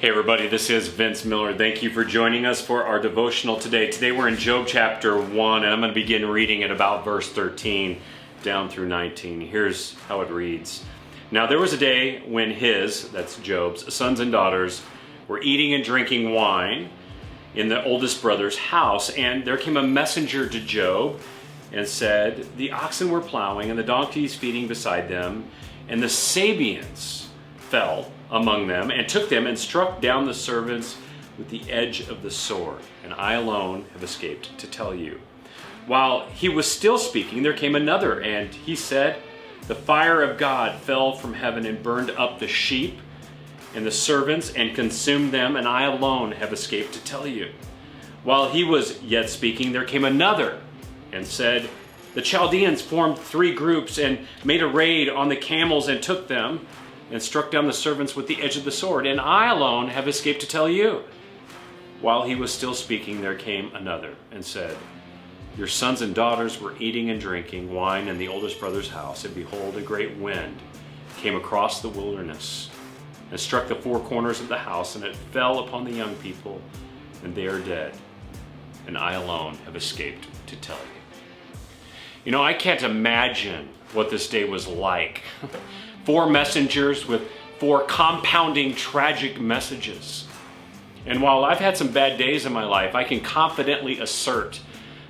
Hey everybody, this is Vince Miller. Thank you for joining us for our devotional today. Today we're in Job chapter 1, and I'm going to begin reading at about verse 13 down through 19. Here's how it reads. Now there was a day when that's Job's, sons and daughters were eating and drinking wine in the oldest brother's house, and there came a messenger to Job and said, the oxen were plowing and the donkeys feeding beside them, and the Sabeans fell among them and took them and struck down the servants with the edge of the sword, and I alone have escaped to tell you. While he was still speaking, there came another, and he said, the fire of God fell from heaven and burned up the sheep and the servants and consumed them, and I alone have escaped to tell you. While he was yet speaking, there came another and said, the Chaldeans formed 3 groups and made a raid on the camels and took them and struck down the servants with the edge of the sword, and I alone have escaped to tell you. While he was still speaking, there came another and said, your sons and daughters were eating and drinking wine in the oldest brother's house, and behold, a great wind came across the wilderness and struck the 4 corners of the house, and it fell upon the young people, and they are dead, and I alone have escaped to tell you. You know, I can't imagine what this day was like. 4 messengers with 4 compounding tragic messages. And while I've had some bad days in my life, I can confidently assert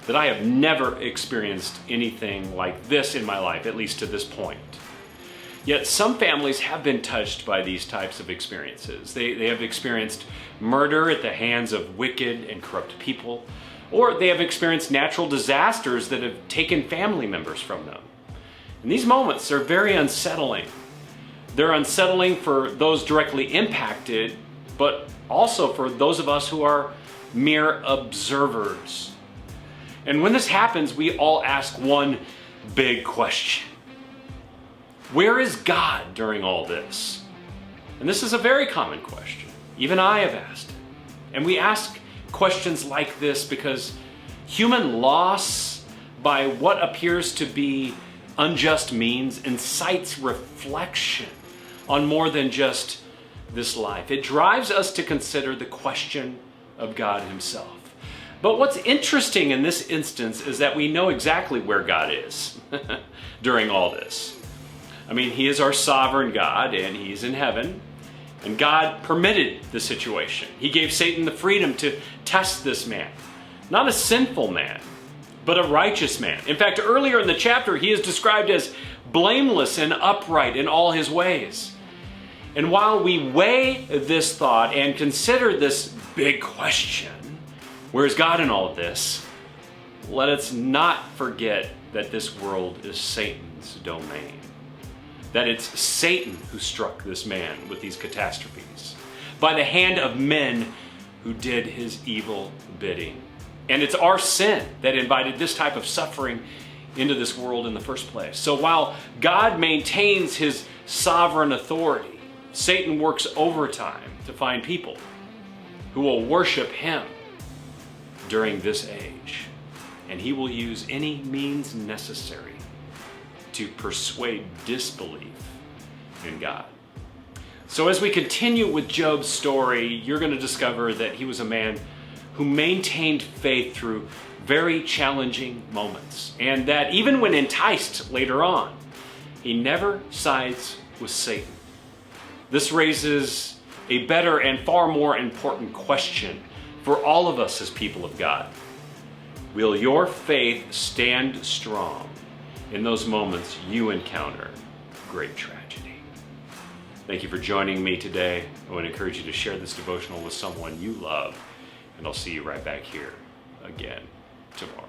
that I have never experienced anything like this in my life, at least to this point. Yet some families have been touched by these types of experiences. They have experienced murder at the hands of wicked and corrupt people, or they have experienced natural disasters that have taken family members from them. And these moments are very unsettling. They're unsettling for those directly impacted, but also for those of us who are mere observers. And when this happens, we all ask one big question. Where is God during all this? And this is a very common question. Even I have asked it. And we ask questions like this because human loss by what appears to be unjust means incites reflection on more than just this life. It drives us to consider the question of God himself. But what's interesting in this instance is that we know exactly where God is during all this. I mean, he is our sovereign God, and he's in heaven, and God permitted the situation. He gave Satan the freedom to test this man. Not a sinful man, but a righteous man. In fact, earlier in the chapter, he is described as blameless and upright in all his ways. And while we weigh this thought and consider this big question, where is God in all of this? Let us not forget that this world is Satan's domain. That it's Satan who struck this man with these catastrophes by the hand of men who did his evil bidding. And it's our sin that invited this type of suffering into this world in the first place. So while God maintains his sovereign authority, Satan works overtime to find people who will worship him during this age. And he will use any means necessary to persuade disbelief in God. So as we continue with Job's story, you're going to discover that he was a man who maintained faith through very challenging moments, and that even when enticed later on, he never sides with Satan. This raises a better and far more important question for all of us as people of God. Will your faith stand strong in those moments you encounter great tragedy? Thank you for joining me today. I want to encourage you to share this devotional with someone you love, and I'll see you right back here again tomorrow.